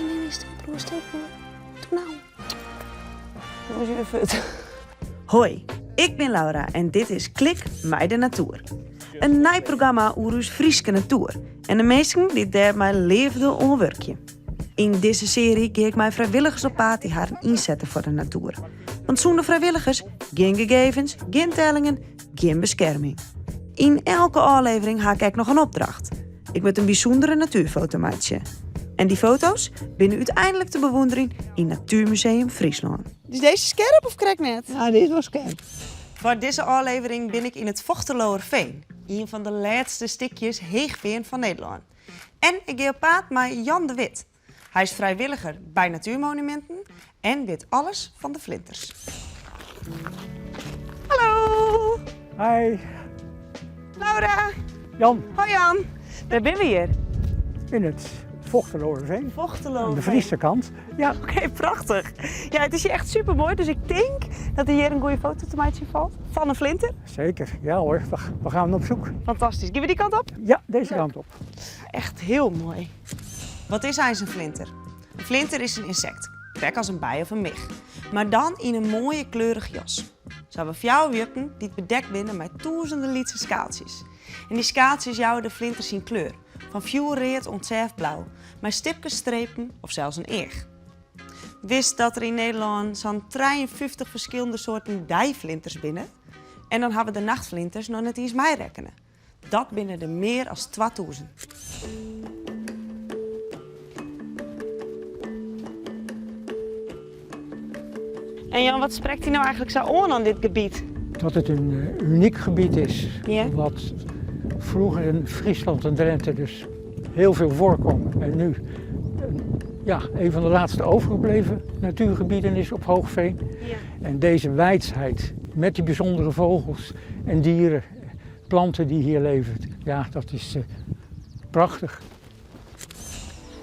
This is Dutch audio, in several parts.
Nee, stil broer, stil broer. Doe nou. Dan was je weer fut. Hoi, ik ben Laura en dit is Klik mij de Natuur. Een nijprogramma over uw Frieske natuur. En de meesten die daar mijn leefde onwerkje. In deze serie ga ik mijn vrijwilligers op pad die haar inzetten voor de natuur. Want zonder vrijwilligers, geen gegevens, geen tellingen, geen bescherming. In elke aflevering haak ik nog een opdracht. Ik moet een bijzondere natuurfoto maken. En die foto's binnen uiteindelijk te bewonderen in Natuurmuseum Friesland. Is deze scherp of krijg net? Ja, dit was scherp. Voor deze aflevering ben ik in het Vochteloerveen. Een van de laatste stukjes heegveen van Nederland. En ik ga op pad met Jan de Wit. Hij is vrijwilliger bij Natuurmonumenten en weet alles van de vlinders. Hallo! Hi, Laura! Jan, Hoi Jan! Daar ben we hier. in het Vochteloerveen. Vochteloerveen. Aan de Friese kant. Ja, Oké, prachtig. Ja, het is hier echt super mooi. Dus ik denk dat er hier een goede foto te maken valt. Van een vlinter. zeker. Ja hoor, we gaan op zoek. Fantastisch. Gaan we die kant op? Ja, deze kant op. Echt heel mooi. Wat is hij, een vlinter? Een vlinter is een insect. Kijk als een bij of een mig. Maar dan in een mooie kleurige jas. Ze hebben 4 wieken die het bedekt binnen met duizenden lietse skaaltjes. En die skaaltjes jouwen de vlinters in kleur. Van vuurreed ontzettend blauw. Met stipjes, strepen of zelfs een eeg. Wist dat er in Nederland zo'n 53 verschillende soorten dijvlinters binnen. En dan hebben we de nachtvlinters nog net eens mij rekenen. Dat binnen er meer dan 2000. En Jan, wat spreekt hij nou eigenlijk zo aan dit gebied? Dat het een uniek gebied is. Ja. Wat vroeger in Friesland en Drenthe dus heel veel voorkwam. En nu ja, een van de laatste overgebleven natuurgebieden is op Hoogveen. Ja. En deze weidsheid met die bijzondere vogels en dieren, planten die hier leven. Ja, dat is prachtig.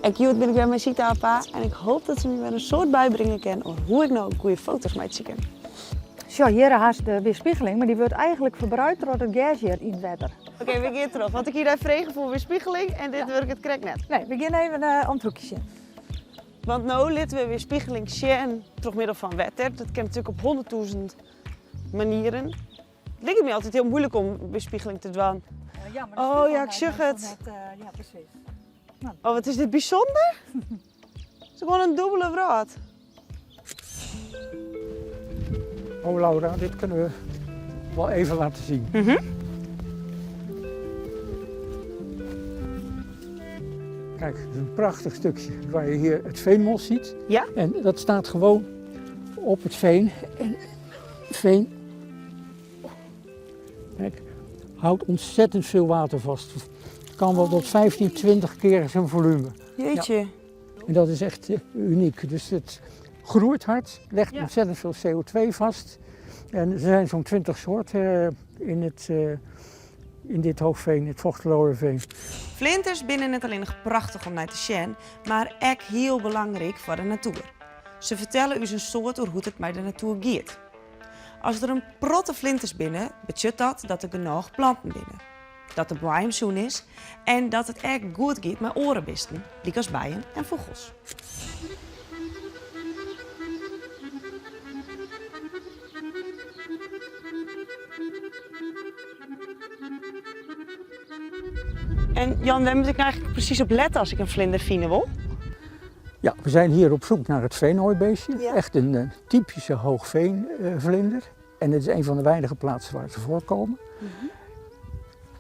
Ik ben ik bij mijn Sita Appa en ik hoop dat ze me weer een soort bijbrengen kan over hoe ik nou goede foto's maak kan. Zo, hier haast de weerspiegeling, maar die wordt eigenlijk verbruikt door het gas hier in het water. Oké, we gaan terug. Want ik hier vregen voor weerspiegeling en dit werkt het correct net. Nee, we gaan even om het hoekje zien. Want nu laten we weerspiegeling zien door middel van water. Dat kan natuurlijk op 100.000 manieren. Het lijkt me altijd heel moeilijk om weerspiegeling te doen. Ja, maar Oh ja, ik zeg het. Ja, precies. Oh, wat is dit bijzonder? Het is gewoon een dubbele wraad. Oh Laura, dit kunnen we wel even laten zien. Kijk, het is een prachtig stukje waar je hier het veenmos ziet. Ja? En dat staat gewoon op het veen. En het veen, kijk, houdt ontzettend veel water vast. Het kan wel tot 15, 20 keer zijn volume. Jeetje. En dat is echt uniek. Dus het groeit hard, legt Ja. ontzettend veel CO2 vast. En er zijn zo'n 20 soorten in dit hoogveen, het Vochteloerveen. Vlinders binnen niet alleen nog prachtig om naar te zien, maar ook heel belangrijk voor de natuur. Ze vertellen u een soort over hoe het met de natuur gaat. Als er een protte vlinders binnen, betekent dat er genoeg planten binnen. Dat de boom zoen is en dat het echt goed gaat met orenbisten, die als bijen en vogels. En Jan, waar moet ik nou eigenlijk precies op letten als ik een vlinder vinden wil? Ja, we zijn hier op zoek naar het veenhooibeestje. Ja. Echt een typische hoogveenvlinder. En het is een van de weinige plaatsen waar ze voorkomen.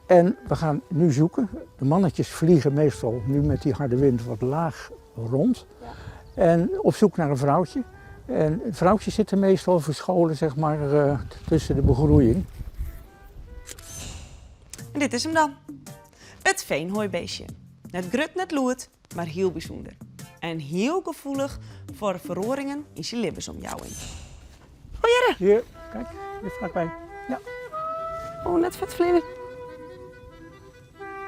En we gaan nu zoeken. De mannetjes vliegen meestal nu met die harde wind wat laag rond. Ja. En op zoek naar een vrouwtje. En het vrouwtje zit er meestal verscholen zeg maar, tussen de begroeiing. En dit is hem dan. Het veenhooibeestje. Net grut, net loert, maar heel bijzonder. En heel gevoelig voor verroringen in zijn libbesomjouwing. Oh Jere! Hier, kijk, hier vlakbij. Ja. Oh, net vet vlinder.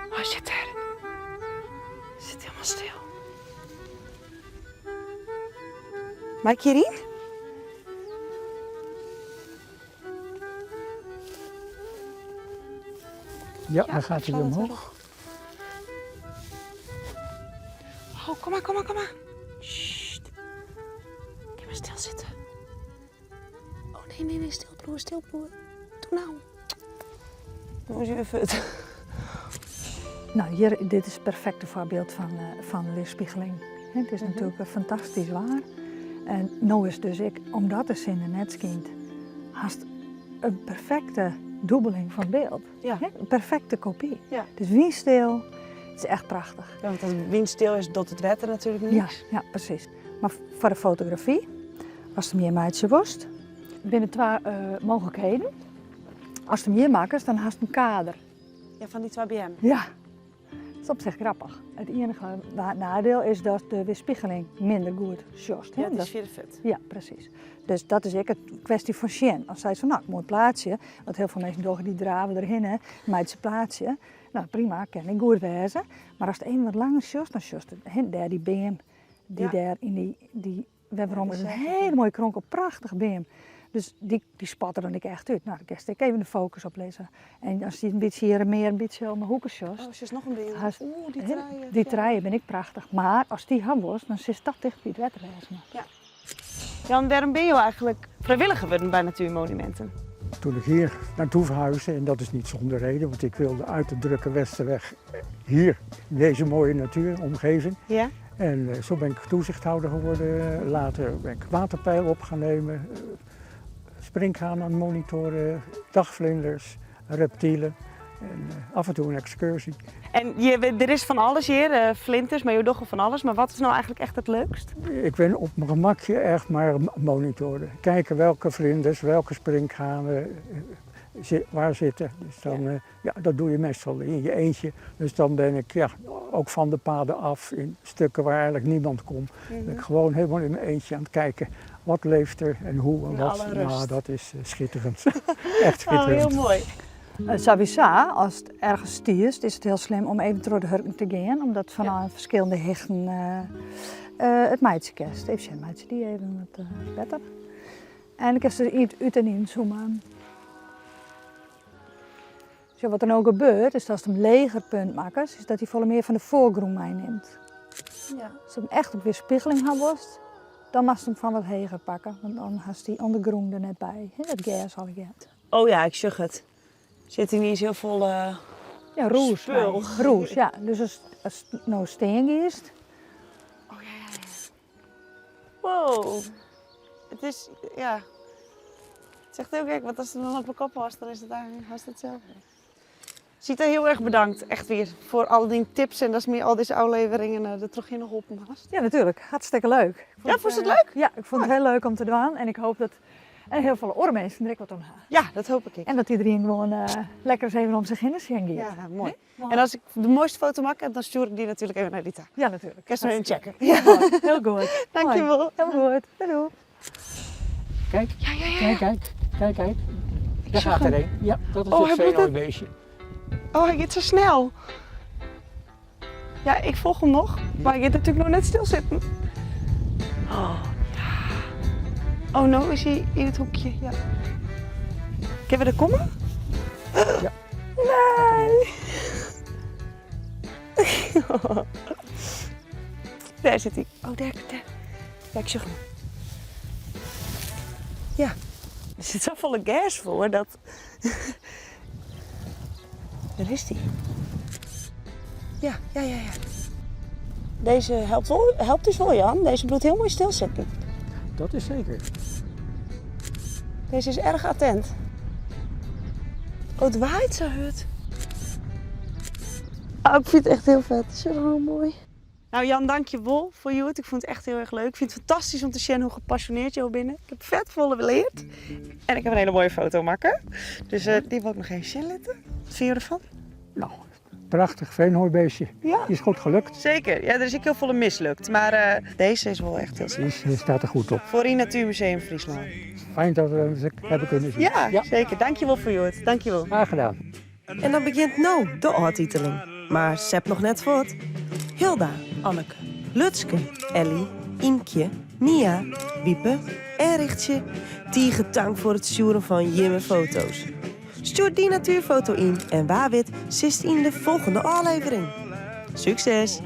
Oh, hij zit er. Hij zit helemaal stil. Mag ik hierin? Ja, dan gaat hij weer omhoog. Oh, kom maar, kom maar, kom maar. stilzitten. Oh nee, stil broer. Doe nou. Doe eens even het. Nou, hier, dit is het perfecte voorbeeld van weerspiegeling. Het is natuurlijk fantastisch waar. En nou is dus omdat de zin er net schijnt, haast een perfecte dubbeling van beeld. Ja. Een perfecte kopie. Ja. Dus windstil, het is echt prachtig. Ja, want als het windstil is, doet het wetter natuurlijk niks. Ja, precies. Maar voor de fotografie, als het meer meidje worst, binnen twee mogelijkheden. Als het meer maakt, dan haast een kader. Ja, van die 2 BM. Ja, dat is op zich grappig. Het enige nadeel is dat de weerspiegeling minder goed sjost. Ja, het is via de fut. Ja, precies. Dus dat is ook een kwestie van zien. Als zij van, nou, ik moet plaatsje, want heel veel mensen doen die draven erheen, hè, meid ze plaatsje. Nou, prima, kan ik goed wezen. Maar als het een wat langer sjost, dan sjost het daar die beam, die daar in die webrom is een hele mooie kronkel, prachtig beam. Dus die spatten dan ik echt uit. Nou, dan kan ik even de focus op lezen. En als die een beetje hier en meer een beetje om de hoeken sjost. Oh, ze is nog een beeld. Oeh, die He, traaien. die traaien ben ik prachtig. Maar als die ham was, dan zit dat dicht bij het wetterwezen. Ja. Jan, waarom ben je eigenlijk vrijwilliger geworden bij Natuurmonumenten? Toen ik hier naartoe verhuisde, en dat is niet zonder reden, want ik wilde uit de drukke Westerweg hier in deze mooie natuuromgeving. Ja? En zo ben ik toezichthouder geworden. Later ben ik waterpeil op gaan nemen, springhaan aan monitoren, dagvlinders, reptielen en af en toe een excursie. En er is van alles hier, vlinders, maar je doet van alles. Maar wat is nou eigenlijk echt het leukst? Ik ben op mijn gemakje echt maar monitoren. Kijken welke vlinders, welke springhanen waar zitten. Dus dan, dat doe je meestal in je eentje. Dus dan ben ik ook van de paden af in stukken waar eigenlijk niemand komt. Ben ik gewoon helemaal in mijn eentje aan het kijken. Wat leeft er en hoe en wat. Nou, dat is schitterend. Echt schitterend. Oh, heel mooi. Sowieso, als het ergens stiert, is het heel slim om even door de hurken te gaan. Omdat vanuit verschillende hechten het meidje kerst. Even een meidje die even wat beter. En ik heb er iets uit en in zoomen. Dus wat er nou gebeurt, is dat als het een leger punt maakt, is dat hij volle meer van de voorgrond meeneemt. Ja. Als je hem echt op weerspiegeling had worst, dan mag je hem van wat heger pakken. Want dan has die ondergrond er net bij. Dat gas al get. Oh ja, ik zag het. Zit hier niet heel veel Ja, roes. spul. Roes, ja. Dus als het nou steen is. Oh ja. Wow. Het is, ja. Het is echt heel gek, want als het dan op mijn kop was, dan is het eigenlijk hetzelfde. Ziet er heel erg bedankt, echt weer, voor al die tips en dat is meer al deze afleveringen er toch nog op naast. Ja, natuurlijk. Hartstikke leuk. Ja, vond je het leuk? Ja, ik vond het heel leuk om te doen. En ik hoop dat heel veel oormensen er ook wat aan hebben. Ja, dat hoop ik. En dat iedereen gewoon lekker eens even om zich heen gaat. Ja, mooi. Mooi. En als ik de mooiste foto maak, dan stuur ik die natuurlijk even naar Rita. Ja, natuurlijk. Ik ga zo even checken. Ja, mooi. Heel goed. Dankjewel. Mooi. Heel goed. Doei. Kijk, kijk. Daar gaat er een. Ja, dat is Oh, hij het moet zeehooibeestje. Oh, hij gaat zo snel. Ja, ik volg hem nog, maar hij gaat natuurlijk nog net stilzitten. Oh, ja. Oh, nou is hij in het hoekje. Ja. Kunnen we er komen? Ja. Nee. Daar zit hij. Oh, daar. Ja, ik zag hem. Ja. Er zit zo volle gas voor dat... Daar is hij. Ja. Deze helpt dus wel, Jan. Deze doet heel mooi stilzitten. Dat is zeker. Deze is erg attent. Oh, het waait zo hut. Oh, ik vind het echt heel vet. Het is heel mooi. Nou Jan, dank je wel voor je. Ik vond het echt heel erg leuk. Ik vind het fantastisch om te zien hoe gepassioneerd je bent. Ik heb vet volle geleerd. En ik heb een hele mooie foto maken. Dus die wil ik nog even zien laten. Wat vind je ervan? Nou, prachtig veenhooibeestje. Ja. Die is goed gelukt. Zeker. Ja, er is ook heel veel mislukt. Maar deze is wel echt heel sterk. Die staat er goed op. Voor in Natuurmuseum Friesland. Fijn dat we ze hebben kunnen zien. Ja, zeker. Dank je wel voor je. Dank je wel. Graag gedaan. En dan begint nou de aantiteling. Maar Seb nog net voort. Hilda, Anneke, Lutske, Ellie, Imkje, Mia, Wiepe en Richtje. Die gedankt voor het sturen van jimme foto's. Stuur die natuurfoto in en waar wit zit in de volgende aflevering. Succes!